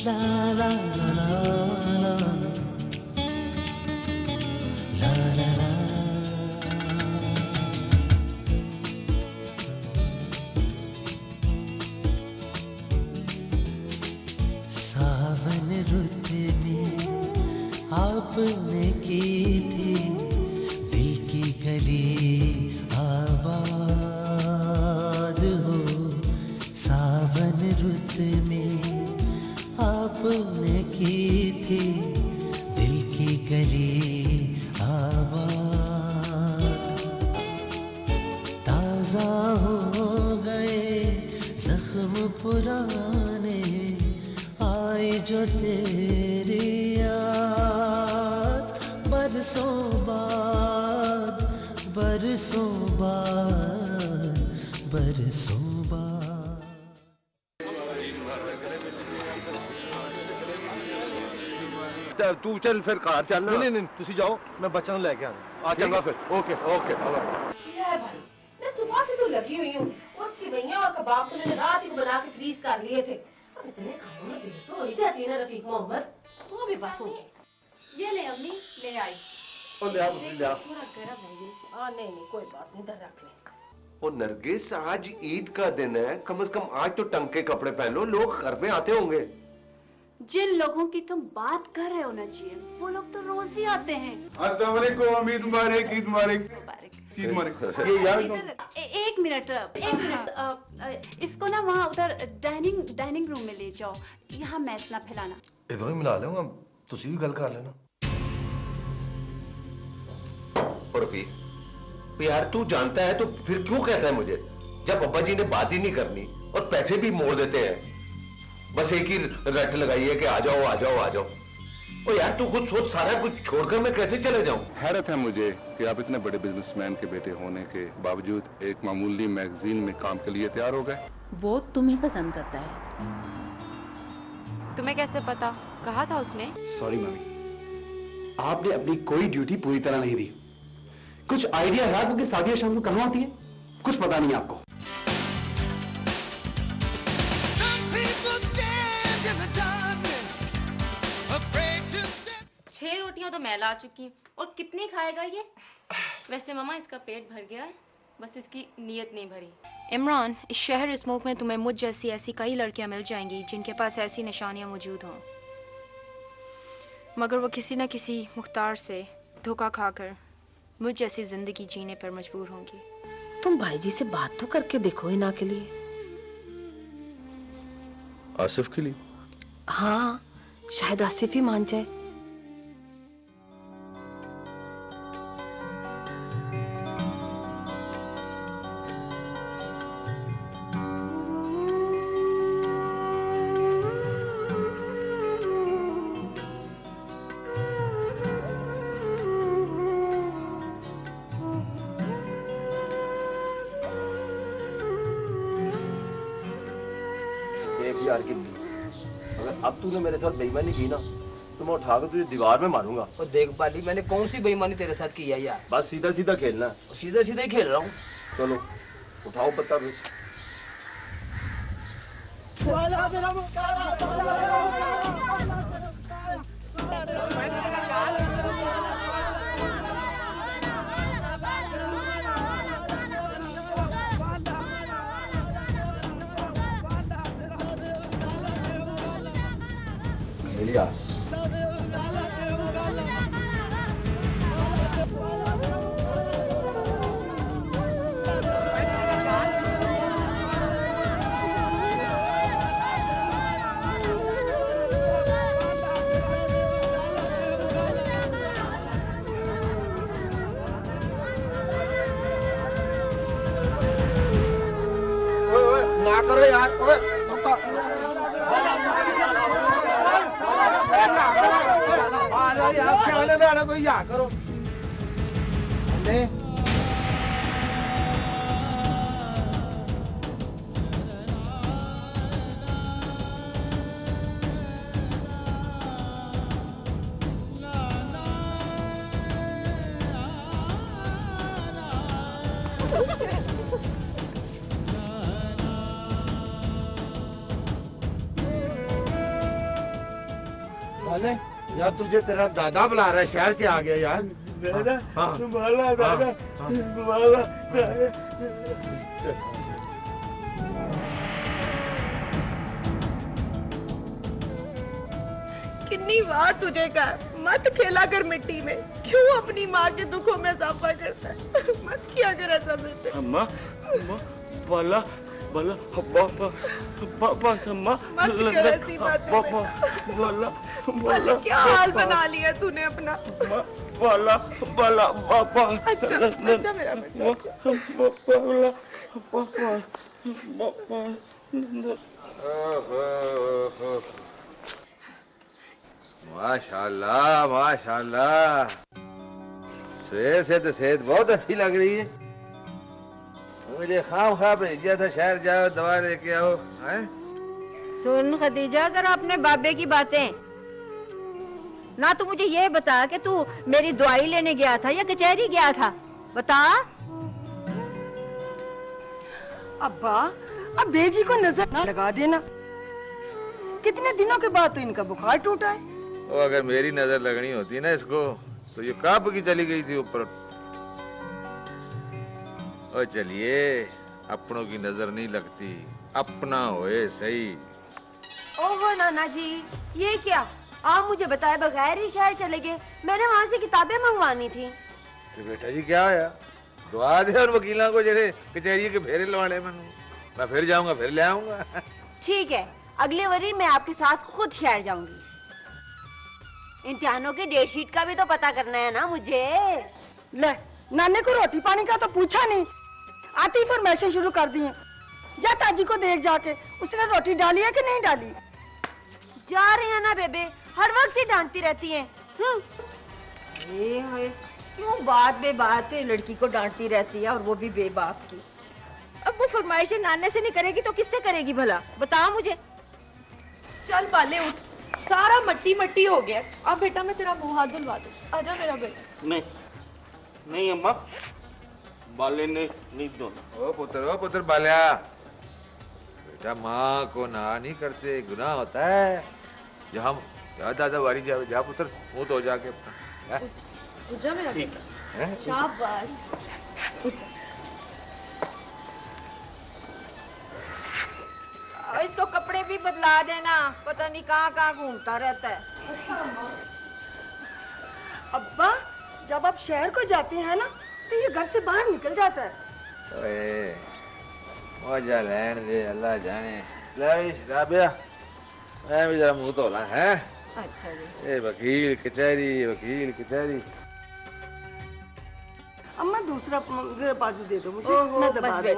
ला ला ला ला ला ला ला। सावन रुत में आपने की थी दिल की गली आबाद हो। सावन रुत में आपने की थी दिल की गली आबाद। ताजा हो गए जख्म पुराने आई जो तेरी याद। बरसों बाद बरसों बाद बरसों बाद। तू चल फिर कार चल। नहीं नहीं तुसी जाओ, मैं बच्चा लेके आना। आ चंगा फिर। Okay okay. यार भाई मैं सुबह से तो लगी हुई हूँ। वो सिवैयां और कबाब तो मैंने रात ही बना के फ्रीज कर लिए थे। अब इतने खाओ ना देर तो हो ही जाती है ना रफीक मोहम्मद। तू अभी बस हो ये ले अम्मी, ले आई। ओ ले आ ले आ। थोड़ा गर्म है ये। नहीं नहीं कोई बात नहीं, इधर रख ले। ओ नरगिस आज ईद का दिन है, कम से कम आज तो टंग के कपड़े पहन लो, लोग घर में आते होंगे। जिन लोगों की तुम बात कर रहे हो ना जीएम, वो लोग तो रोज ही आते हैं। अस्सलाम वालेकुम, ईद मुबारक, ईद मुबारक, मुबारक। ईद मुबारक। ये यार एक मिनट इसको ना वहाँ उधर डाइनिंग रूम में ले जाओ। यहाँ मैच ना फैलाना। इधर ही मिला लेंगे, तुसी भी गल कर लेना। और रफीक यार तू जानता है तो फिर क्यों कहता है मुझे, जब अब्बा जी ने बात ही नहीं करनी और पैसे भी मोड़ देते हैं। बस एक ही रट लगाई है कि आ जाओ आ जाओ आ जाओ। ओ यार तू खुद सोच, सारा कुछ छोड़कर मैं कैसे चले जाऊं। हैरत है मुझे कि आप इतने बड़े बिजनेसमैन के बेटे होने के बावजूद एक मामूली मैगजीन में काम के लिए तैयार हो गए। वो तुम्हें पसंद करता है। तुम्हें कैसे पता? कहा था उसने। सॉरी मम्मी, आपने अपनी कोई ड्यूटी पूरी तरह नहीं दी। कुछ आइडिया है आपको कि शादियां शाम को कहां होती है? कुछ पता नहीं आपको। 6 रोटियां तो मैं ला चुकी हूँ और कितनी खाएगा ये? वैसे मामा इसका पेट भर गया है, बस इसकी नीयत नहीं भरी। इमरान, इस शहर इस मुल्क में तुम्हें मुझ जैसी ऐसी कई लड़कियां मिल जाएंगी जिनके पास ऐसी निशानियां मौजूद हों, मगर वो किसी न किसी मुख्तार से धोखा खाकर मुझ जैसी जिंदगी जीने पर मजबूर होंगी। तुम भाईजी से बात तो करके देखो इना के लिए। आसिफ के लिए? हाँ, शायद आसिफ ही मान जाए। यार की अगर अब तूने मेरे साथ बेईमानी की ना तो मैं उठाकर तुझे दीवार में मारूंगा। और देख पाली, मैंने कौन सी बेईमानी तेरे साथ की है यार? बस सीधा सीधा खेलना है। सीधा सीधा ही खेल रहा हूँ। चलो उठाओ पत्ता भी। मिलिया ना करो यार। यार कोई या करो। बाले यार तुझे तेरा दादा बुला रहा है, शहर से आ गया यार। दादा बाला दादा बाला कितनी बार तुझे कहा मत खेला कर मिट्टी में, क्यों अपनी माँ के दुखों में इजाफा करता है? मत किया कर ऐसा बेटे। अम्मा अम्मा बाला बाला पापा पापा अम्मा मत कर ऐसी बातें। बाला बाला क्या हाल बना लिया तूने अपना। बाला बाला पापा। अच्छा अच्छा मेरा बच्चा। बाला पापा पापा। माशाल्लाह माशाल्लाह, सेहत से तो सेहत बहुत अच्छी लग रही है। मुझे खाम खा भेजा था शहर जाओ दवा लेके आओ। हैं? सुन खदीजा जरा अपने बाबे की बातें ना, तू मुझे ये बता कि तू मेरी दवाई लेने गया था या कचहरी गया था, बता। अब्बा अब बेजी को नजर ना लगा देना, कितने दिनों के बाद तो इनका बुखार टूटा है। वो अगर मेरी नजर लगनी होती ना इसको तो ये कब की चली गई थी ऊपर। और चलिए, अपनों की नजर नहीं लगती, अपना होए सही। ओहो नाना जी, ये क्या आप मुझे बताए बगैर ही शहर चले गए? मैंने वहाँ से किताबें मंगवानी थी। तो बेटा जी क्या होया, दुआ दे और वकीलों को जरे कचहरी के फेरे लवाने मैं फिर जाऊंगा, फिर ले आऊंगा। ठीक है, अगले वरी मैं आपके साथ खुद शहर जाऊंगी। इम्तिहानों की डेट शीट का भी तो पता करना है ना मुझे। ले, नाने को रोटी पानी का तो पूछा नहीं, आती ही फरमाइशें शुरू कर दी हैं। जा ताजी को देख जाके, उसने रोटी डाली है कि नहीं डाली। जा रही है ना बेबे, हर वक्त ही डांटती रहती है। क्यों बात बेबात लड़की को डांटती रहती है, और वो भी बेबाप की। अब वो फरमाइशें नाने से नहीं करेगी तो किससे करेगी भला, बताओ मुझे। चल बाले उठ, सारा मट्टी मट्टी हो गया। अब बेटा मैं तेरा मुंह हाथ धुलवा दूं, आजा मेरा बेटा। नहीं नहीं अम्मा, बाले ने नहीं धोना। ओ पुत्र बाल्या, बेटा माँ को ना नहीं करते, गुनाह होता है। जो हम दादा वारी जा पुत्र, मुंह तो जाके अपना। जा मेरा बेटा, शाबाश। इसको कपड़े भी बदला देना, पता नहीं कहाँ घूमता रहता है। अब्बा जब आप शहर को जाते हैं ना तो ये घर से बाहर निकल जाता है। ओए मौजा लैन दे, अल्लाह जाने। ले राबिया, मैं भी जरा मुंह धोला है। अच्छा जी। ये वकील कचहरी। अम्मा दूसरा बाजू दे दो मुझे, ओहो, मैं दबा दूं।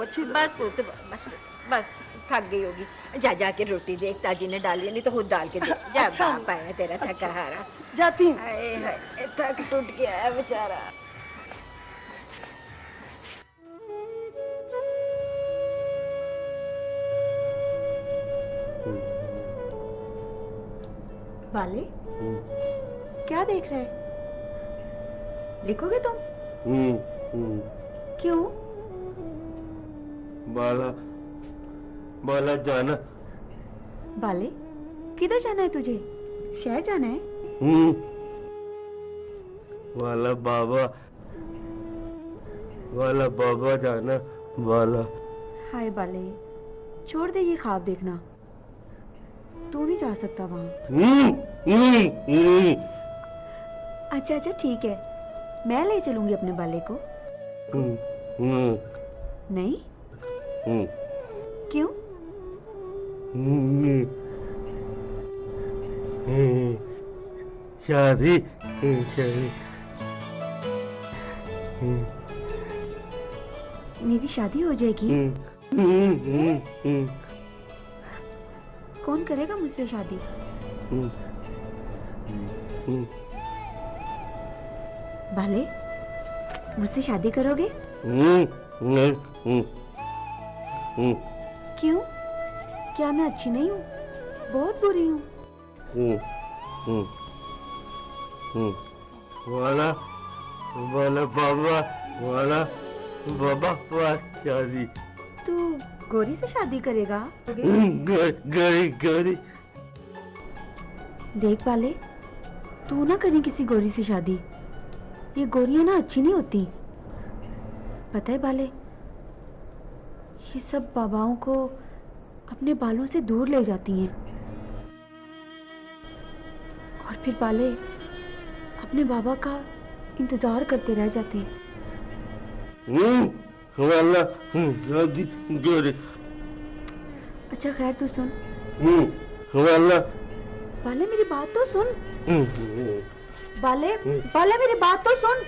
बस थक गई होगी। जा के रोटी देख, ताजी ने डाली नहीं तो खुद डाल के दे। जा अच्छा, बाप आया तेरा थका हारा। जाती हूँ। थक टूट गया है बेचारा। बाले क्या देख रहे? लिखोगे तुम? क्यों? बाला जाना। बाले किधर जाना है तुझे? शहर जाना है? वाला बाबा जाना वाला। हाय बाले, छोड़ दे ये ख्वाब देखना, तू नहीं जा सकता वहाँ। अच्छा ठीक है, मैं ले चलूंगी अपने बाले को। नहीं? क्यों? शादी मेरी शादी हो जाएगी? कौन करेगा मुझसे शादी? बाले मुझसे शादी करोगे? क्यों? क्या मैं अच्छी नहीं हूँ? बहुत बुरी हूँ। वाला बाबा शादी। तू गोरी से शादी करेगा? गोरी। देख बाले, तू ना करी किसी गोरी से शादी। ये गोरियां ना अच्छी नहीं होती, पता है बाले? ये सब बाबाओं को अपने बालों से दूर ले जाती हैं और फिर बाले अपने बाबा का इंतजार करते रह जाते हैं। अच्छा खैर तू सुन। बाले मेरी बात तो सुन। बाले बाले मेरी बात तो सुन।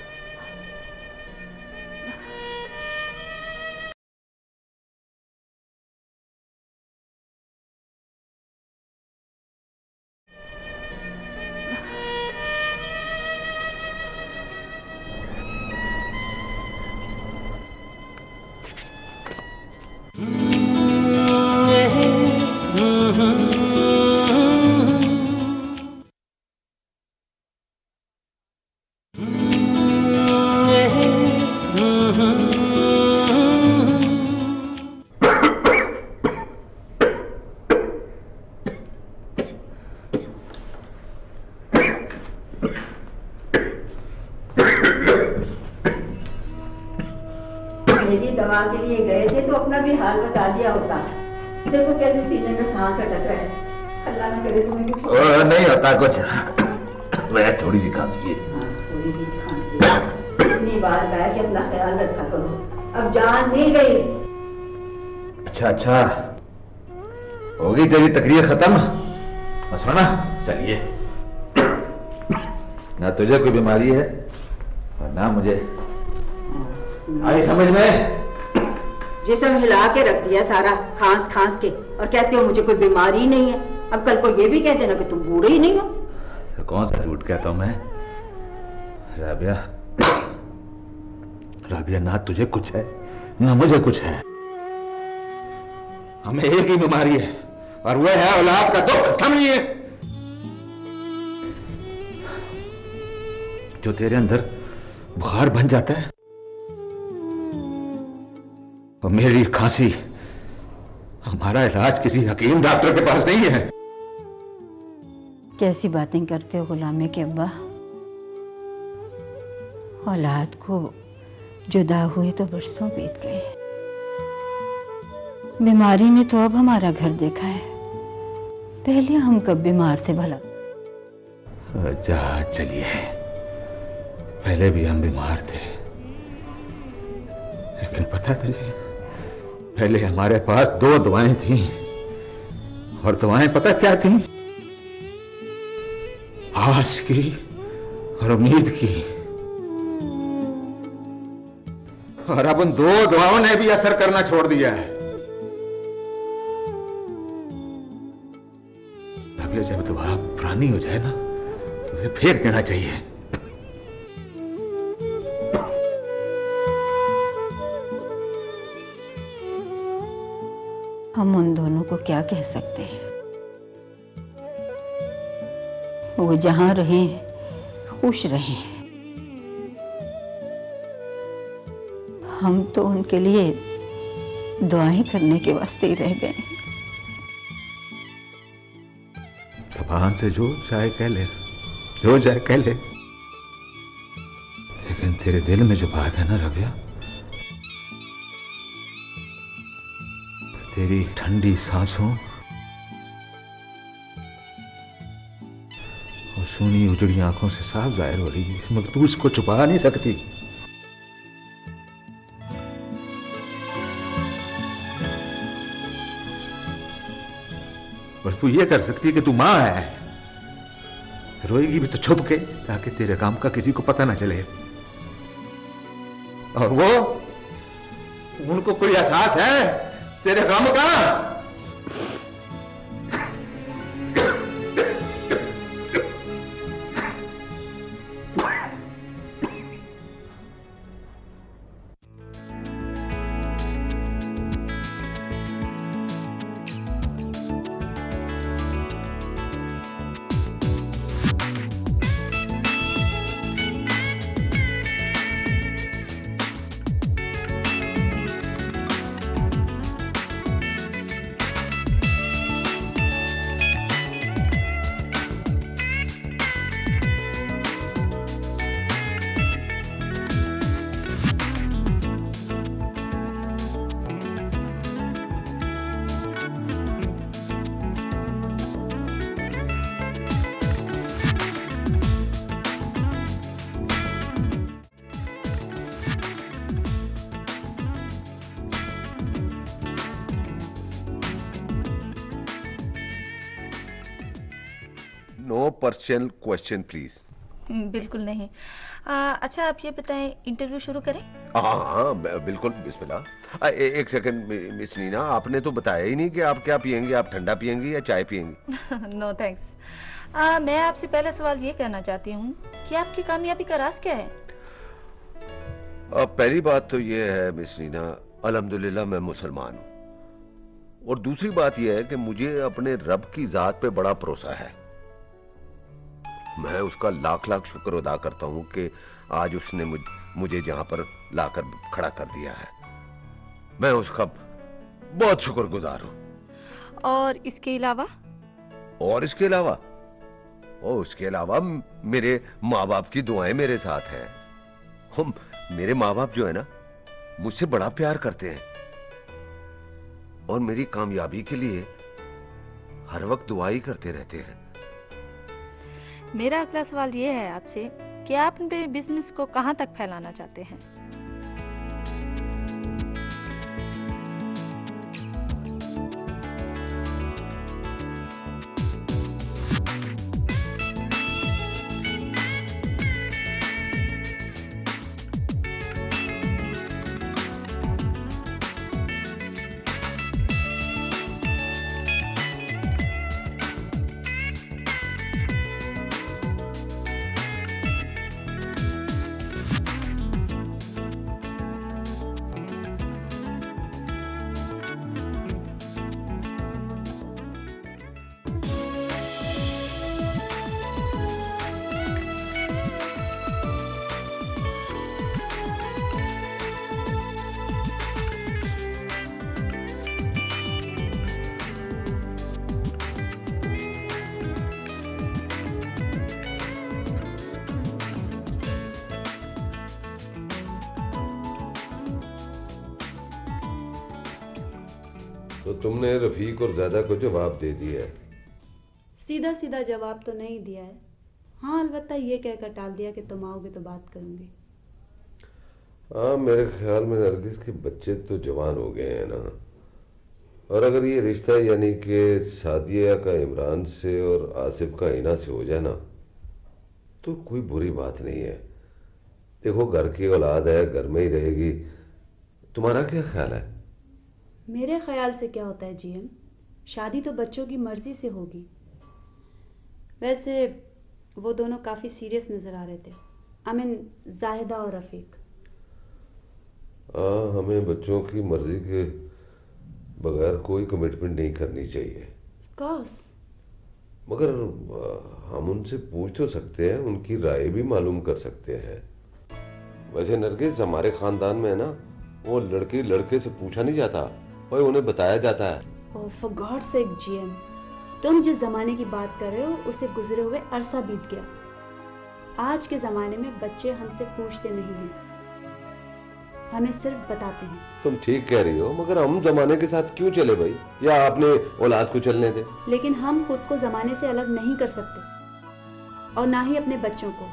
मेरी दवा के लिए गए थे तो अपना भी हाल बता दिया होता। देखो कैसे सीने में सांस अटक रहा है। अल्लाह ना करे तुम्हें कुछ नहीं होता कुछ, वह थोड़ी सी खांसी है। थोड़ी सी खांसी। इतनी बार कहा कि अपना ख्याल रखा करो, अब जान नहीं गई। अच्छा अच्छा, होगी तेरी तकरीर खत्म। बस ना, चलिए। ना तुझे कोई बीमारी है और ना मुझे। आई समझ में? जिस्म हिला के रख दिया सारा, खांस खांस के, और कहते हो मुझे कोई बीमारी नहीं है। अब कल को ये भी कह देना कि तुम बूढ़े ही नहीं हो। तो कौन सा झूठ कहता हूं मैं? राबिया, राबिया, ना तुझे कुछ है ना मुझे कुछ है। हमें एक ही बीमारी है और वह है औलाद का दुख। समझिए, जो तेरे अंदर बुखार बन जाता है और मेरी खांसी, हमारा इलाज किसी हकीम डॉक्टर के पास नहीं है। कैसी बातें करते हो गुलामे के अब्बा? औलाद को जुदा हुए तो बरसों बीत गए। बीमारी में तो अब हमारा घर देखा है, पहले हम कब बीमार थे भला? जा चलिए, पहले भी हम बीमार थे, लेकिन पता है तुझे, पहले हमारे पास 2 दवाएं थीं, और दवाएं पता क्या थीं? आस की और उम्मीद की। और अब उन 2 दवाओं ने भी असर करना छोड़ दिया है। अब ये जब दवा पुरानी हो जाए ना, तो उसे फेंक देना चाहिए। हम उन दोनों को क्या कह सकते हैं? वो जहां रहें खुश रहें। हम तो उनके लिए दुआएं करने के वास्ते ही रह गए। जबान से जो चाहे कह ले, जो चाहे कह ले, लेकिन तेरे दिल में जो बात है ना रबिया, तेरी ठंडी सांसों और सूनी उजड़ी आंखों से साफ जाहिर हो रही है। इसमें तू इसको छुपा नहीं सकती। बस तू ये कर सकती है कि तू मां है, रोएगी भी तो छुप के, ताकि तेरे काम का किसी को पता ना चले। और वो, उनको कोई एहसास है तेरे गम का? No personal question please. बिल्कुल नहीं। अच्छा आप ये बताएं, इंटरव्यू शुरू करें? हाँ बिल्कुल, बिस्मिल्लाह। एक सेकंड मिस नीना, आपने तो बताया ही नहीं कि आप क्या पियेंगी। आप ठंडा पियेंगी या चाय पियेंगी? No thanks. मैं आपसे पहला सवाल ये करना चाहती हूँ कि आपकी कामयाबी का राज क्या है? पहली बात तो ये है मिस नीना, अल्हम्दुलिल्लाह मैं मुसलमान हूं। और दूसरी बात यह है कि मुझे अपने रब की जात पे बड़ा भरोसा है। मैं उसका लाख लाख शुक्र अदा करता हूं कि आज उसने मुझे जहां पर लाकर खड़ा कर दिया है। मैं उसका बहुत शुक्रगुजार हूं। और इसके अलावा? और इसके अलावा? और उसके अलावा मेरे माँ बाप की दुआएं मेरे साथ हैं। हम मेरे माँ बाप जो है ना, मुझसे बड़ा प्यार करते हैं और मेरी कामयाबी के लिए हर वक्त दुआ ही करते रहते हैं। मेरा अगला सवाल ये है आपसे कि आप अपने बिजनेस को कहां तक फैलाना चाहते हैं? तो तुमने रफीक और ज़्यादा को जवाब दे दिया है? सीधा सीधा जवाब तो नहीं दिया है। हाँ अलबत्ता ये कहकर टाल दिया कि तुम आओगे तो बात करूंगी। हाँ मेरे ख्याल में नरगिस के बच्चे तो जवान हो गए हैं ना, और अगर ये रिश्ता यानी कि सादिया का इमरान से और आसिफ का इना से हो जाए ना, तो कोई बुरी बात नहीं है। देखो घर की औलाद है, घर में ही रहेगी। तुम्हारा क्या ख्याल है? मेरे ख्याल से क्या होता है जीएम, शादी तो बच्चों की मर्जी से होगी। वैसे वो दोनों काफी सीरियस नजर आ रहे थे, आई मीन जाहिदा और रफीक। हमें बच्चों की मर्जी के बगैर कोई कमिटमेंट नहीं करनी चाहिए। कोर्स। मगर हम उनसे पूछ तो सकते हैं, उनकी राय भी मालूम कर सकते हैं। वैसे नरगिस हमारे खानदान में है ना, वो लड़की लड़के से पूछा नहीं जाता, वही उन्हें बताया जाता है। Oh for God sake GM, तुम जिस जमाने की बात कर रहे हो उसे गुजरे हुए अरसा बीत गया। आज के जमाने में बच्चे हमसे पूछते नहीं हैं, हमें सिर्फ बताते हैं। तुम ठीक कह रही हो, मगर हम जमाने के साथ क्यों चले भाई, या अपने औलाद को चलने दे। लेकिन हम खुद को जमाने से अलग नहीं कर सकते और ना ही अपने बच्चों को।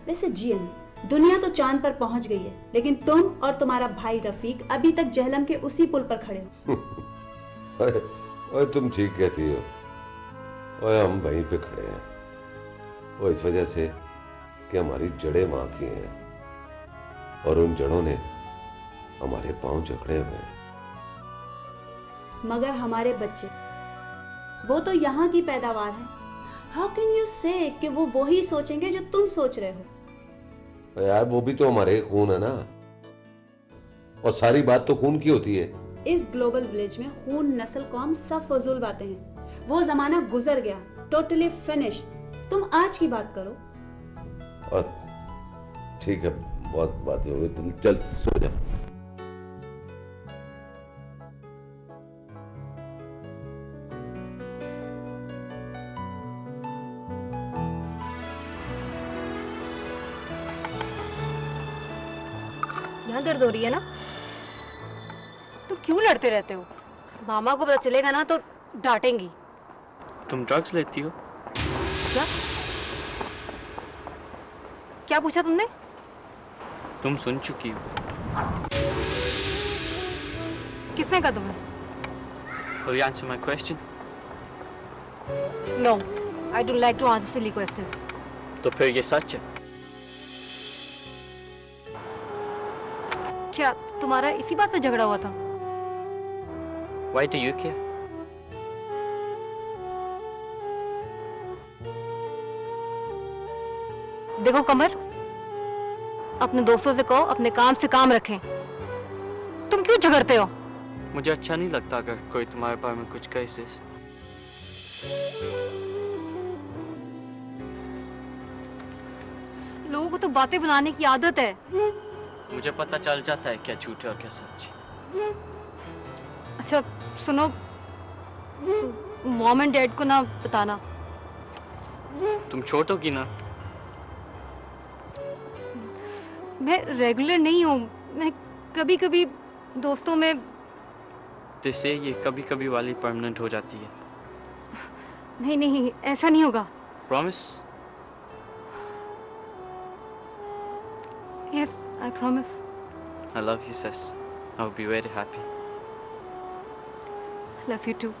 वैसे जीएम, दुनिया तो चांद पर पहुंच गई है, लेकिन तुम और तुम्हारा भाई रफीक अभी तक जहलम के उसी पुल पर खड़े हो। ओए तुम ठीक कहती हो, ओए हम वहीं पे खड़े हैं, वो इस वजह से कि हमारी जड़ें वहां की हैं और उन जड़ों ने हमारे पांव जकड़े हुए हैं। मगर हमारे बच्चे, वो तो यहाँ की पैदावार है। हाउ कैन यू से कि वो वही सोचेंगे जो तुम सोच रहे हो? यार वो भी तो हमारे खून है ना, और सारी बात तो खून की होती है। इस ग्लोबल विलेज में खून, नस्ल, कौम सब फजूल बातें हैं। वो जमाना गुजर गया, टोटली फिनिश। तुम आज की बात करो। और ठीक है, बहुत बातें हो गई, तुम चल सो जा। यहाँ दर्द हो रही है ना? तुम क्यों लड़ते रहते हो? मामा को पता चलेगा ना तो डांटेंगी। तुम ड्रग्स लेती हो? क्या? क्या पूछा तुमने? तुम सुन चुकी हो। किसने कहा तुम्हें? Will you answer my question? No, I don't like to answer silly questions. तो फिर ये सच है? क्या तुम्हारा इसी बात पे झगड़ा हुआ था? Why do you care? देखो कमर, अपने दोस्तों से कहो अपने काम से काम रखें। तुम क्यों झगड़ते हो? मुझे अच्छा नहीं लगता अगर कोई तुम्हारे बारे में कुछ कहे सिस। लोगों को तो बातें बनाने की आदत है। मुझे पता चल जाता है क्या झूठ है और क्या सच। अच्छा सुनो, मॉम एंड डैड को ना बताना। तुम छोड़ोगी ना? मैं रेगुलर नहीं हूँ, मैं कभी कभी दोस्तों में। जैसे ये कभी कभी वाली परमानेंट हो जाती है। नहीं नहीं, ऐसा नहीं होगा। Promise? Yes, I promise. I love you, sis. I'll be very happy. Love you too.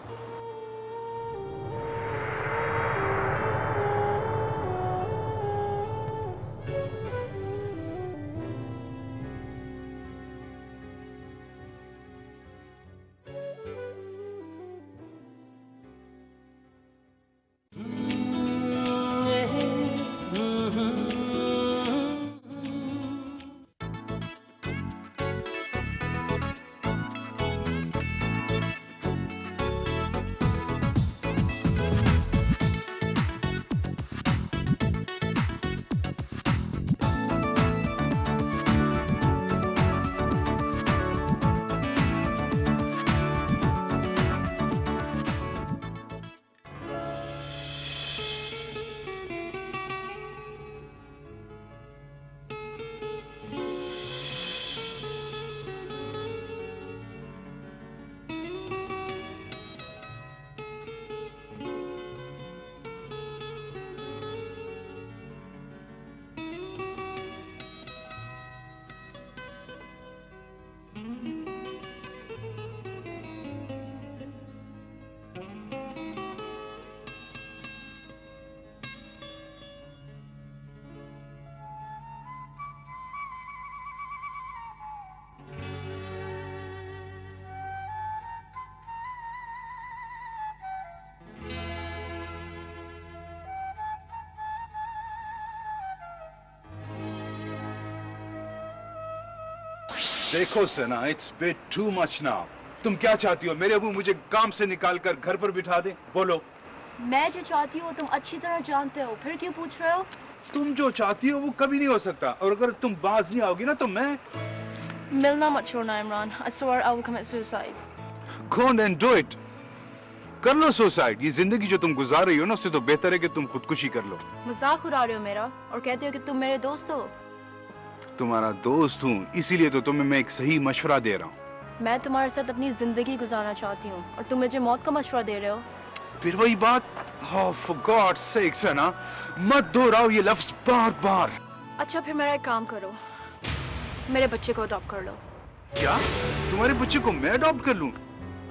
देखो Sana, it's bit too much now. तुम क्या चाहती हो? मेरे अबू मुझे काम से निकालकर घर पर बिठा दे? बोलो। मैं जो चाहती हूँ तुम अच्छी तरह जानते हो, फिर क्यों पूछ रहे हो? तुम जो चाहती हो वो कभी नहीं हो सकता, और अगर तुम बाज नहीं आओगी ना तो मैं। मिलना मत छोड़ना Imran. I swear I will commit suicide. Go on and do it. कर लो सुसाइड। ये जिंदगी जो तुम गुजार रही हो ना, उससे तो बेहतर है कि तुम खुदकुशी कर लो। मजाक उड़ा रहे हो मेरा और कहते हो कि तुम मेरे दोस्त हो। तुम्हारा दोस्त हूँ, इसीलिए तो तुम्हें मैं एक सही मशवरा दे रहा हूँ। मैं तुम्हारे साथ अपनी जिंदगी गुजारना चाहती हूँ और तुम मुझे मौत का मशवरा दे रहे हो। फिर वही बात। Oh, for God's sake, सना, मत दोहराओ ये लफ्ज बार बार। अच्छा फिर मेरा एक काम करो, मेरे बच्चे को अडॉप्ट कर लो। क्या? तुम्हारे बच्चे को मैं अडॉप्ट कर लूं?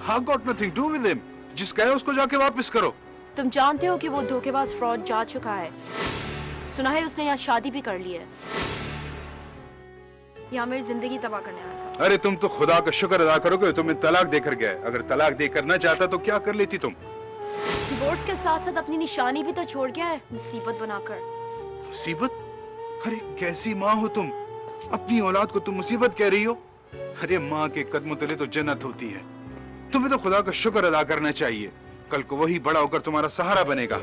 I got nothing to do with him. जिसका है उसको जाके वापस करो। तुम जानते हो कि वो धोखेबाज फ्रॉड जा चुका है। सुना है उसने यहाँ शादी भी कर ली है। यहाँ मेरी जिंदगी तबाह करने आया था। अरे तुम तो खुदा का शुक्र अदा करो कि तुम्हें तलाक देकर गया है। अगर तलाक देकर न चाहता तो क्या कर लेती तुम? डिवोर्स के साथ साथ अपनी निशानी भी तो छोड़ गया है, मुसीबत बनाकर। मुसीबत? अरे कैसी माँ हो तुम? अपनी औलाद को तुम मुसीबत कह रही हो? अरे माँ के कदमों तले तो जन्नत होती है। तुम्हें तो खुदा का शुक्र अदा करना चाहिए। कल को वही बड़ा होकर तुम्हारा सहारा बनेगा।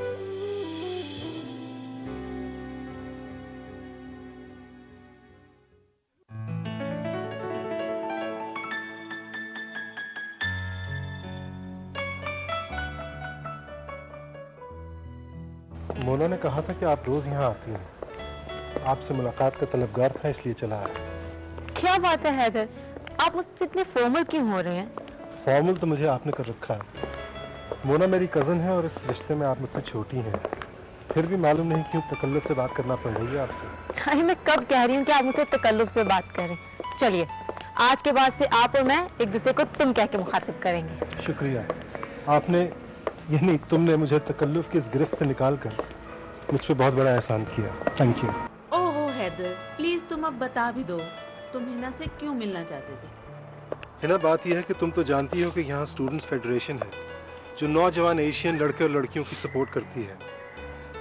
मोना ने कहा था कि आप रोज यहाँ आती हैं। आपसे मुलाकात का तलबगार था, इसलिए चला आया। क्या बात है हैदर, आप मुझसे इतने फॉर्मल क्यों हो रहे हैं? फॉर्मल तो मुझे आपने कर रखा है। मोना मेरी कजन है और इस रिश्ते में आप मुझसे छोटी हैं। फिर भी मालूम नहीं क्यों तकल्लुफ से बात करना पड़ रही है आपसे। अरे मैं कब कह रही हूँ कि आप मुझसे तकल्लुफ से बात करें। चलिए आज के बाद से आप और मैं एक दूसरे को तुम कह के मुखातिब करेंगे। शुक्रिया। आपने यानी तुमने मुझे तकल्लुफ की इस गिरफ्त से निकालकर मुझ पे बहुत बड़ा एहसान किया। Thank you. ओहो हैदर, प्लीज तुम अब बता भी दो, तुम हिना से क्यों मिलना चाहते थे? हिना, बात यह है कि तुम तो जानती हो कि यहाँ स्टूडेंट्स फेडरेशन है जो नौजवान एशियन लड़के और लड़कियों की सपोर्ट करती है।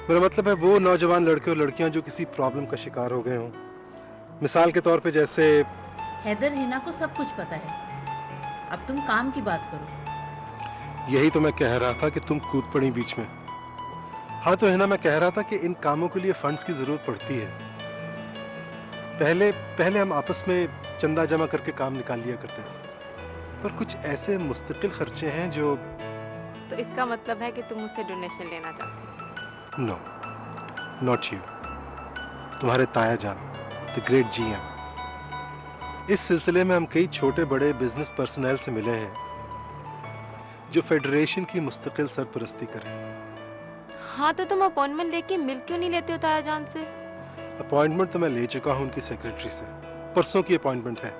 मेरा मतलब है वो नौजवान लड़के और लड़कियां जो किसी प्रॉब्लम का शिकार हो गए हों। मिसाल के तौर पे जैसे हैदर, हिना को सब कुछ पता है, अब तुम काम की बात करो। यही तो मैं कह रहा था कि तुम कूद पड़ी बीच में। हाँ तो हिना, मैं कह रहा था कि इन कामों के लिए फंड्स की जरूरत पड़ती है। पहले हम आपस में चंदा जमा करके काम निकाल लिया करते थे, पर कुछ ऐसे मुस्तकिल खर्चे हैं जो। तो इसका मतलब है कि तुम मुझसे डोनेशन लेना चाहते हो? No, not you. तुम्हारे ताया जान, द ग्रेट जीएम। इस सिलसिले में हम कई छोटे बड़े बिजनेस पर्सनल से मिले हैं जो फेडरेशन की मुस्तकिल सरपरस्ती करें। हाँ तो तुम अपॉइंटमेंट लेके मिल क्यों नहीं लेते हो ताया जान से? अपॉइंटमेंट तो मैं ले चुका हूं उनकी सेक्रेटरी से, परसों की अपॉइंटमेंट है।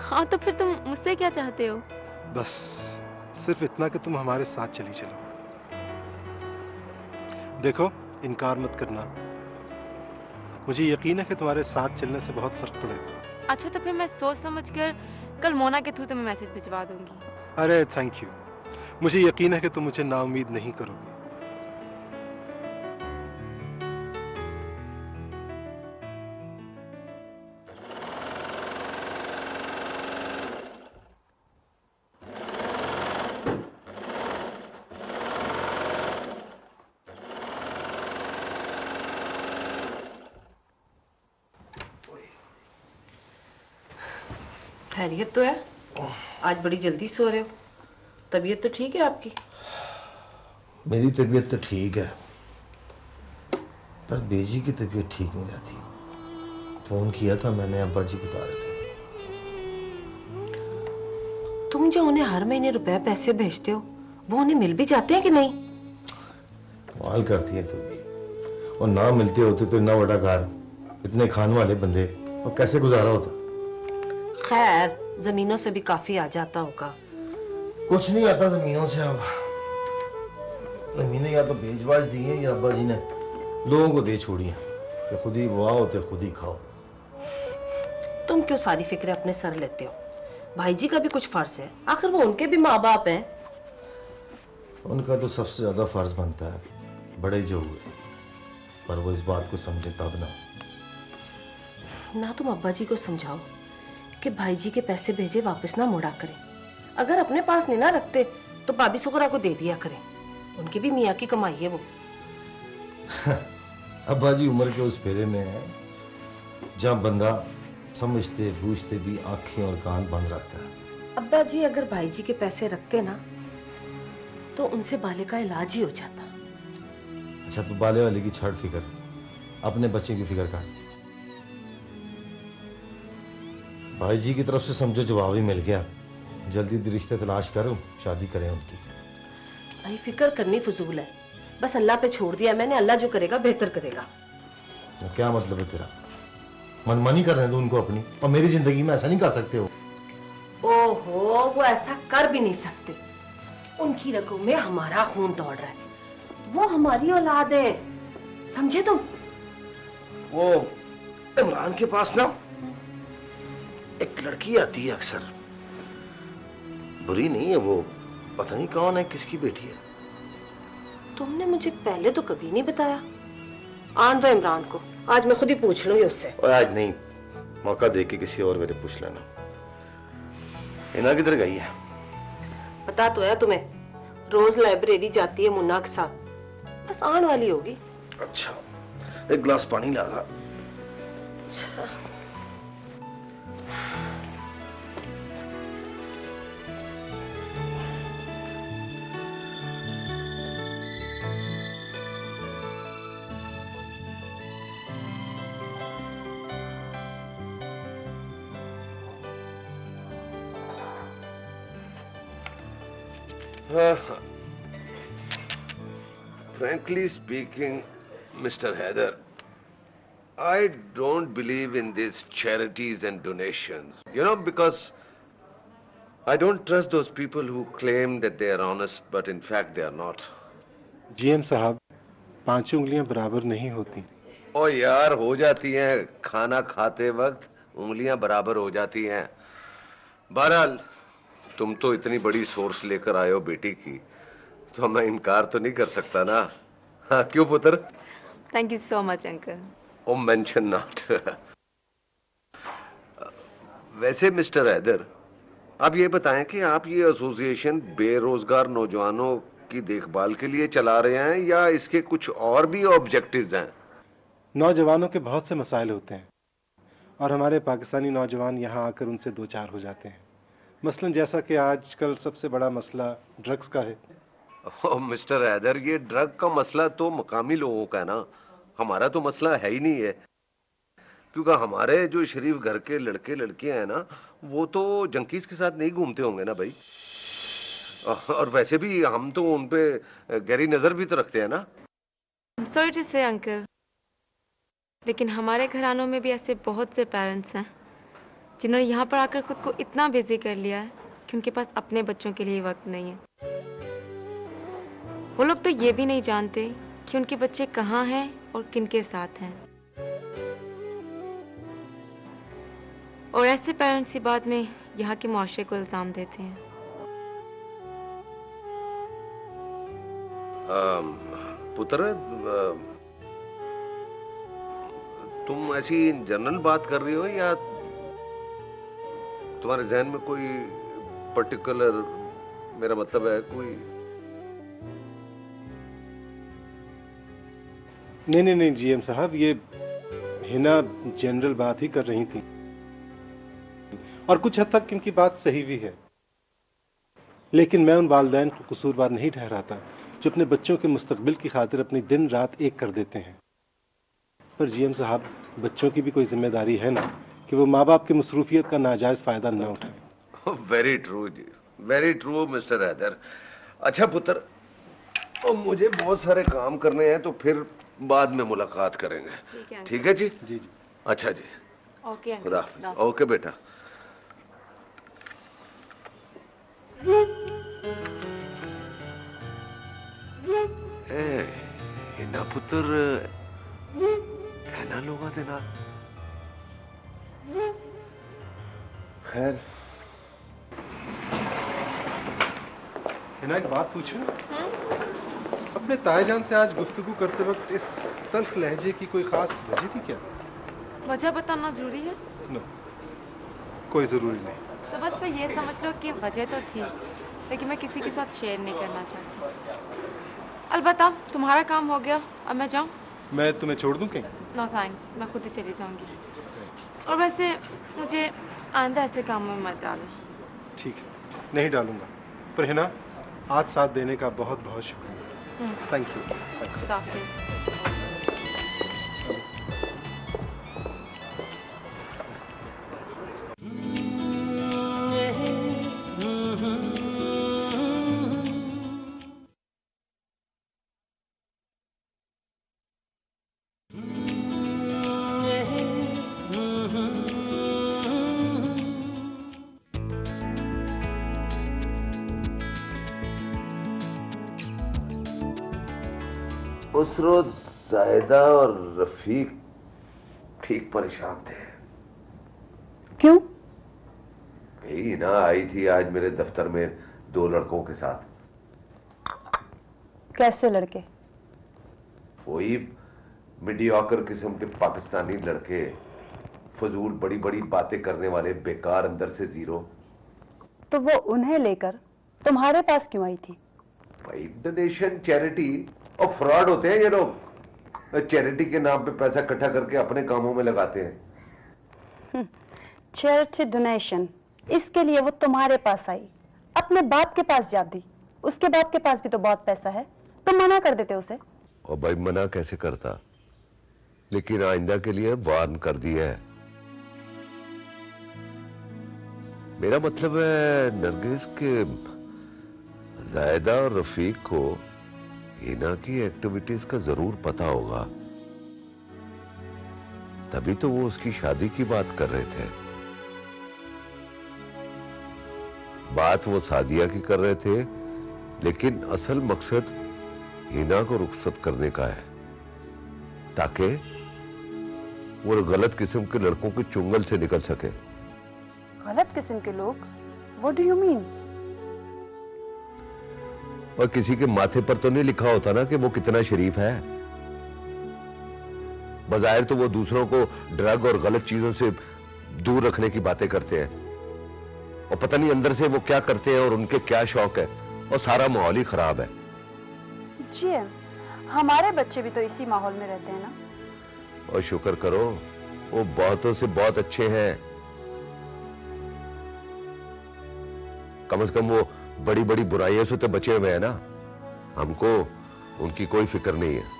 हाँ तो फिर तुम मुझसे क्या चाहते हो? बस सिर्फ इतना कि तुम हमारे साथ चली चलो। देखो, इनकार मत करना, मुझे यकीन है कि तुम्हारे साथ चलने से बहुत फर्क पड़ेगा। अच्छा तो फिर मैं सोच समझ कर कल मोना के थ्रू तुम्हें मैसेज भिजवा दूंगी। अरे थैंक यू, मुझे यकीन है कि तुम मुझे नाउम्मीद नहीं करोगे। खैरियत तो है? आज बड़ी जल्दी सो रहे हो, तबीयत तो ठीक है आपकी? मेरी तबीयत तो ठीक है, पर बेजी की तबीयत ठीक नहीं रहती। फोन किया था मैंने, अब्बा जी बता रहे थे। तुम जो उन्हें हर महीने रुपए पैसे भेजते हो, वो उन्हें मिल भी जाते हैं कि नहीं? कमाल करती है तू भी, और ना मिलते होते तो इतना बड़ा घर, इतने खाने वाले बंदे, और कैसे गुजारा होता? खैर, जमीनों से भी काफी आ जाता होगा। कुछ नहीं आता जमीनों से। अब जमीनें या तो बेचबाज दी हैं या अब्बा जी ने लोगों को दे छोड़ी हैं कि खुद ही बोआओ तो खुद ही खाओ। तुम क्यों सारी फिक्र अपने सर लेते हो? भाई जी का भी कुछ फर्ज है, आखिर वो उनके भी माँ बाप हैं। उनका तो सबसे ज्यादा फर्ज बनता है, बड़े जो हुए, पर वो इस बात को समझे तब ना तुम अब्बा जी को समझाओ कि भाई जी के पैसे भेजे वापस ना मोड़ा करें। अगर अपने पास नहीं ना रखते तो भाभी सुगरा को दे दिया करें, उनकी भी मियाँ की कमाई है वो। अब्बा जी उम्र के उस फेरे में है जहां बंदा समझते बूझते भी आंखें और कान बंद रखता है। अब्बा जी अगर भाई जी के पैसे रखते ना तो उनसे बाले का इलाज ही हो जाता। अच्छा, तो बाले वाले की छड़ फिक्र, अपने बच्चे की फिक्र कर। भाई जी की तरफ से समझो जवाब ही मिल गया, जल्दी रिश्ते तलाश करो, शादी करें उनकी। भाई फिक्र करनी फजूल है, बस अल्लाह पे छोड़ दिया मैंने, अल्लाह जो करेगा बेहतर करेगा। तो क्या मतलब है तेरा? मनमानी कर रहे हैं तो उनको अपनी, और मेरी जिंदगी में ऐसा नहीं कर सकते हो। ओहो, वो ऐसा कर भी नहीं सकते। उनकी रगों में हमारा खून दौड़ रहा है, वो हमारी औलाद है, समझे तुम? वो इमरान के पास ना एक लड़की आती है अक्सर, बुरी नहीं है वो, पता नहीं कौन है, किसकी बेटी है। तुमने मुझे पहले तो कभी नहीं बताया। आन दो इमरान को, आज मैं खुद ही पूछ लूंगी उससे। और आज नहीं, मौका देके किसी और मेरे पूछ लेना। हिना किधर गई है? पता तो है तुम्हें, रोज लाइब्रेरी जाती है मुन्ना के साथ, बस आने वाली होगी। अच्छा, एक गिलास पानी ला रहा। अच्छा। Frankly speaking, Mr. Haider, I don't believe in these charities and donations. You know, because I don't trust those people who claim that they are honest, but in fact they are not. GM साहब, 5 उंगलियां बराबर नहीं होती। ओ यार, हो जाती हैं। खाना खाते वक्त उंगलियां बराबर हो जाती हैं। बहरहाल, तुम तो इतनी बड़ी सोर्स लेकर आए हो बेटी की, तो मैं इनकार तो नहीं कर सकता ना। हाँ, क्यों पुत्र? Thank you so much uncle. Oh mention not. वैसे मिस्टर हैदर, आप ये बताएं कि आप ये एसोसिएशन बेरोजगार नौजवानों की देखभाल के लिए चला रहे हैं या इसके कुछ और भी ऑब्जेक्टिव्स हैं? नौजवानों के बहुत से मसाइल होते हैं और हमारे पाकिस्तानी नौजवान यहाँ आकर उनसे दो चार हो जाते हैं। मसलन जैसा कि आजकल सबसे बड़ा मसला ड्रग्स का है। ओ मिस्टर हैदर, ये ड्रग का मसला तो मकामी लोगों का है ना, हमारा तो मसला है ही नहीं है। क्योंकि हमारे जो शरीफ घर के लड़के लड़कियां हैं ना, वो तो जंकीज के साथ नहीं घूमते होंगे ना भाई। और वैसे भी हम तो उन पे गहरी नजर भी तो रखते हैं ना। सॉरी टू से अंकल, लेकिन हमारे घरानों में भी ऐसे बहुत से पेरेंट्स हैं जिन्होंने यहाँ पर आकर खुद को इतना बिजी कर लिया है कि उनके पास अपने बच्चों के लिए वक्त नहीं है। वो लोग तो ये भी नहीं जानते कि उनके बच्चे कहाँ हैं और किनके साथ हैं। और ऐसे पेरेंट्स ही बाद में यहाँ के मुआशरे को इल्जाम देते हैं। पुत्र, तुम ऐसी जनरल बात कर रही हो या तुम्हारे जहन में कोई पर्टिकुलर, मेरा मतलब है कोई? नहीं जीएम साहब, ये हिना जनरल बात ही कर रही थी और कुछ हद तक इनकी बात सही भी है, लेकिन मैं उन वालिदैन को कसूरवार नहीं ठहराता जो अपने बच्चों के मुस्तकबिल की खातिर अपनी दिन रात एक कर देते हैं। पर जीएम साहब, बच्चों की भी कोई जिम्मेदारी है ना कि वो माँ बाप की मसरूफियत का नाजायज फायदा न उठाएं। वेरी ट्रू जी, वेरी ट्रू मिस्टर हैदर। अच्छा पुत्र, तो मुझे बहुत सारे काम करने हैं, तो फिर बाद में मुलाकात करेंगे। ठीक है जी? जी। अच्छा जी, ओके खुदा हाफिज। ओके बेटा। हिना पुत्र कहना लोगा देना। खैर, हिना एक बात पूछूं? अपने ताएजान से आज गुफ्तगू करते वक्त इस तल्ख लहजे की कोई खास वजह थी क्या? वजह बताना जरूरी है? नो, कोई जरूरी नहीं। तो बस मैं ये समझ लो कि वजह तो थी, लेकिन मैं किसी के साथ शेयर नहीं करना चाहती। अलबत्ता तुम्हारा काम हो गया, अब मैं जाऊं? मैं तुम्हें छोड़ दूं कहीं? नो थैंक्स, मैं खुद ही चली जाऊंगी। और वैसे मुझे आइंदा ऐसे कामों में मत डालना। ठीक है, नहीं डालूंगा। पर हिना, आज साथ देने का बहुत बहुत शुक्रिया। Thank you. उस रोज जायदा और रफीक ठीक परेशान थे। क्यों? यही ना, आई थी आज मेरे दफ्तर में 2 लड़कों के साथ। कैसे लड़के? वही मीडियोकर किस्म के पाकिस्तानी लड़के, फजूल बड़ी बड़ी बातें करने वाले, बेकार, अंदर से जीरो। तो वो उन्हें लेकर तुम्हारे पास क्यों आई थी? भाई, डोनेशन, चैरिटी और फ्रॉड होते हैं ये लोग। चैरिटी के नाम पे पैसा इकट्ठा करके अपने कामों में लगाते हैं। चैरिटी, डोनेशन, इसके लिए वो तुम्हारे पास आई, अपने बाप के पास जाती। उसके बाप के पास भी तो बहुत पैसा है, तुम मना कर देते उसे। और भाई, मना कैसे करता, लेकिन आइंदा के लिए वार्न कर दिया है। मेरा मतलब है नरगिस के जायदा और रफीक को हिना की एक्टिविटीज का जरूर पता होगा, तभी तो वो उसकी शादी की बात कर रहे थे। बात वो सादिया की कर रहे थे, लेकिन असल मकसद हिना को रुखसत करने का है, ताकि वो गलत किस्म के लड़कों के चुंगल से निकल सके। गलत किस्म के लोग? What do you mean? और किसी के माथे पर तो नहीं लिखा होता ना कि वो कितना शरीफ है। बजाहिर तो वो दूसरों को ड्रग और गलत चीजों से दूर रखने की बातें करते हैं, और पता नहीं अंदर से वो क्या करते हैं और उनके क्या शौक है, और सारा माहौल ही खराब है। जी हमारे बच्चे भी तो इसी माहौल में रहते हैं ना। और शुक्र करो, वो बहुतों से बहुत अच्छे हैं। कम से कम वो बड़ी बड़ी बुराइयों से तो बचे हुए हैं ना। हमको उनकी कोई फिक्र नहीं है।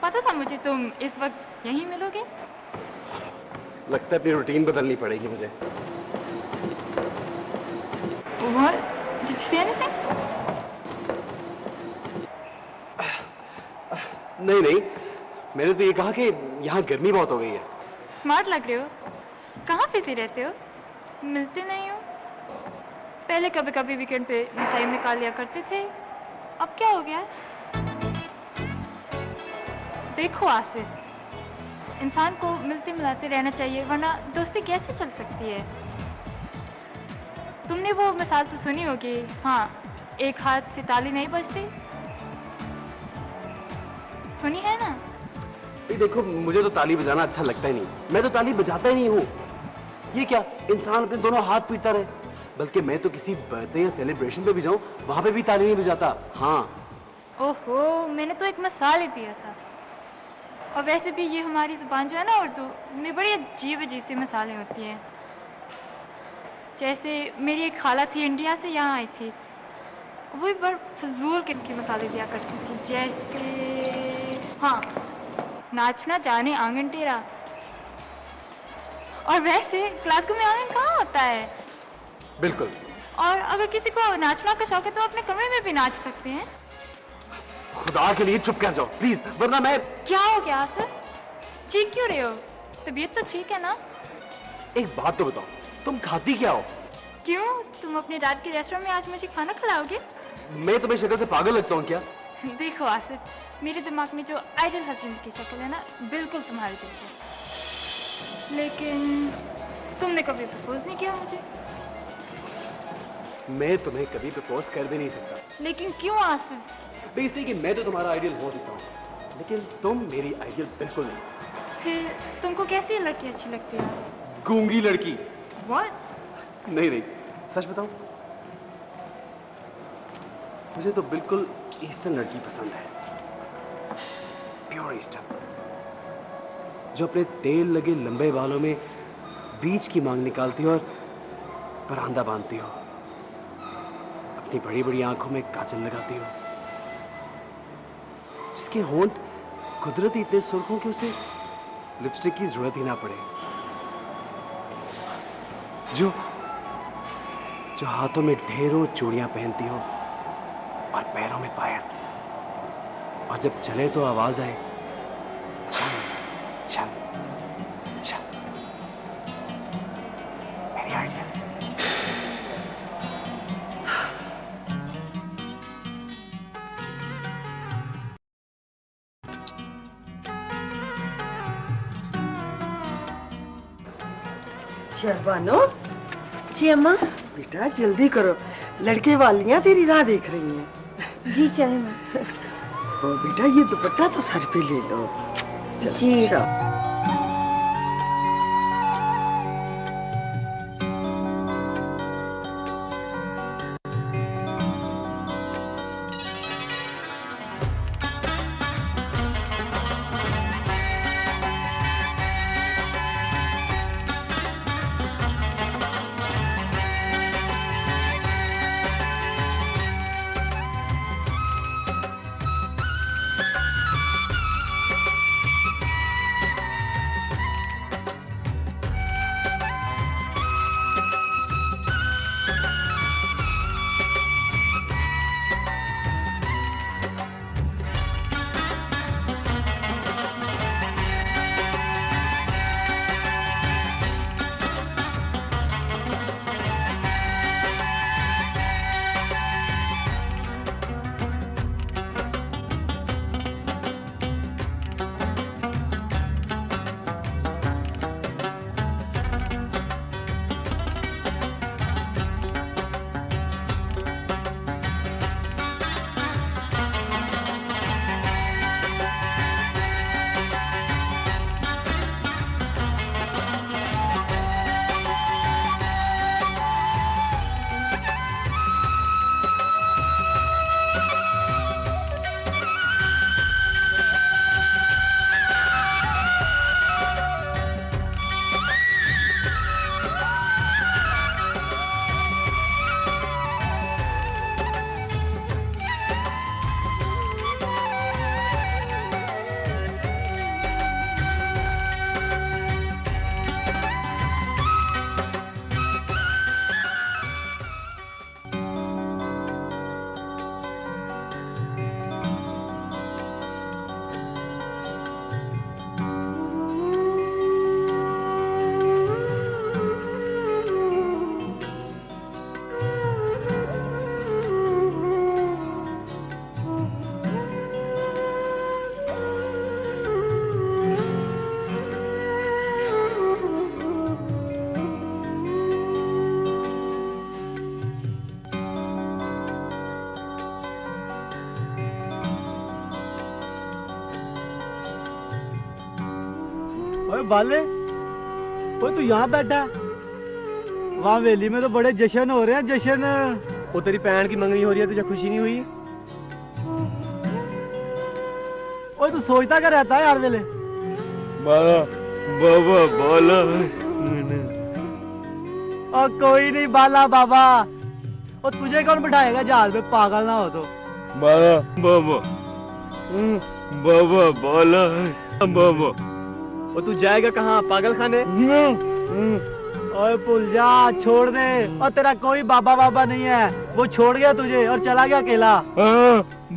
पता था मुझे तुम इस वक्त यहीं मिलोगे। लगता है अपनी रूटीन बदलनी पड़ेगी मुझे। What? Did you say anything? नहीं नहीं, मैंने तो ये कहा कि यहाँ गर्मी बहुत हो गई है। स्मार्ट लग रहे हो। कहाँ बिजी रहते हो? मिलते नहीं हो। पहले कभी कभी वीकेंड पे टाइम निकाल लिया करते थे, अब क्या हो गया? देखो आसिफ, इंसान को मिलते मिलाते रहना चाहिए, वरना दोस्ती कैसे चल सकती है। तुमने वो मिसाल तो सुनी होगी, हाँ, एक हाथ से ताली नहीं बजती। सुनी है ना? देखो, मुझे तो ताली बजाना अच्छा लगता ही नहीं, मैं तो ताली बजाता ही नहीं हूँ। ये क्या, इंसान अपने दोनों हाथ पीटता रहे? बल्कि मैं तो किसी बर्थडे या सेलिब्रेशन पे भी जाऊं, वहां पे भी ताली नहीं बजाता। हाँ। ओहो, मैंने तो एक मिसाल ही दिया था। और वैसे भी ये हमारी जुबान जो है ना, उर्दू में बड़ी अजीब अजीब सी मिसालें होती हैं। जैसे मेरी एक खाला थी, इंडिया से यहाँ आई थी, वो भी बड़ फजूल किस्म की मिसालें दिया करती थी। जैसे हाँ, नाचना जाने आंगन टेरा। और वैसे क्लासरूम में आंगन कहाँ होता है? बिल्कुल। और अगर किसी को नाचना का शौक है तो अपने कमरे में भी नाच सकते हैं। खुदा के लिए चुप कर जाओ प्लीज, वरना मैं। क्या हो गया सर? चीख क्यों रहे हो? तबीयत तो ठीक है ना? एक बात तो बताओ, तुम खाती क्या हो? क्यों, तुम अपने रात के रेस्टोरेंट में आज मुझे खाना खिलाओगे? मैं तुम्हें शक्ल से पागल लगता हूँ क्या? देखो आसिफ, मेरे दिमाग में जो आइडल हस्बैंड की शक्ल है ना, बिल्कुल तुम्हारे जैसे। लेकिन तुमने कभी प्रपोज नहीं किया मुझे। मैं तुम्हें कभी प्रपोज कर भी नहीं सकता। लेकिन क्यों आसिफ? इसलिए कि मैं तो तुम्हारा आइडियल हो सकता हूँ, लेकिन तुम मेरी आइडियल बिल्कुल नहीं। फिर तुमको कैसी लड़की अच्छी लगती है? गूंगी लड़की। What? नहीं नहीं, सच बताऊं, मुझे तो बिल्कुल ईस्टर्न लड़की पसंद है। प्योर ईस्टर्न, जो अपने तेल लगे लंबे बालों में बीच की मांग निकालती हो और परांदा बांधती हो, अपनी बड़ी बड़ी आंखों में काजल लगाती हो, जिसके होंठ कुदरती इतने सुर्ख हों कि उसे लिपस्टिक की जरूरत ही ना पड़े, जो हाथों में ढेरों चूड़ियां पहनती हो और पैरों में पायल, और जब चले तो आवाज आए छन छन छन। मेरी आइडिया। शहबानो। जी अम्मा। बेटा जल्दी करो, लड़के वालियां तेरी राह देख रही हैं। जी चले माँ। ओ बेटा, ये दुपट्टा तो सर पे ले लो। जी। ओए बाले, ओए तू यहाँ बैठा है? वहाँ वेली में तो बड़े जश्न हो रहे हैं, जश्न। वो तेरी भैन की मंगनी हो रही है, तुझे खुशी नहीं हुई? ओए तू सोचता क्या रहता है यार वेले? बाला बाबा बाला। और कोई नहीं बाला बाबा। और तुझे कौन बिठाएगा जहाज में, पागल ना हो तो। बाला बाबा बाबा बाला बाबा। और तू जाएगा कहाँ, पागल खाने? ओए भूल जा, छोड़ दे। और तेरा कोई बाबा बाबा नहीं है, वो छोड़ गया तुझे और चला गया अकेला।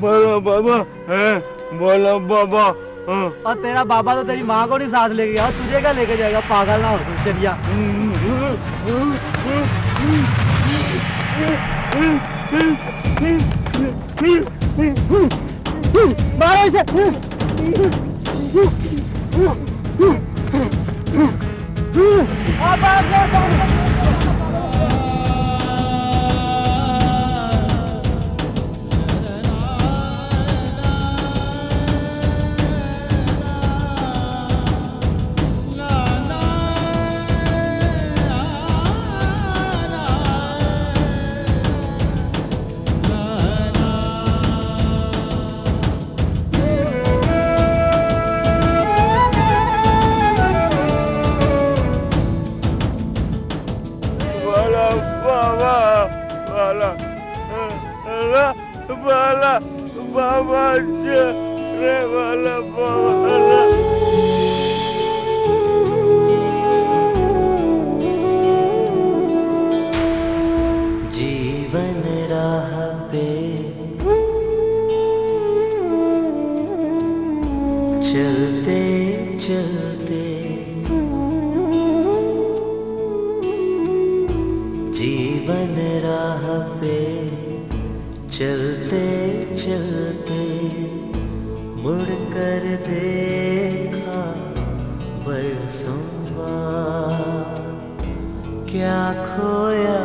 बाला बाबा है, बाला बाबा। और तेरा बाबा तो तेरी माँ को नहीं साथ लेके गया, और तुझे क्या लेके जाएगा, पागल ना हो तू। चलिया मारो इसे। बाला बाबा रे बाला बाला। जीवन राह पे चलते चलते, जीवन राह पे चलते चलते, मुड़ कर देखा बरसों बाद, क्या खोया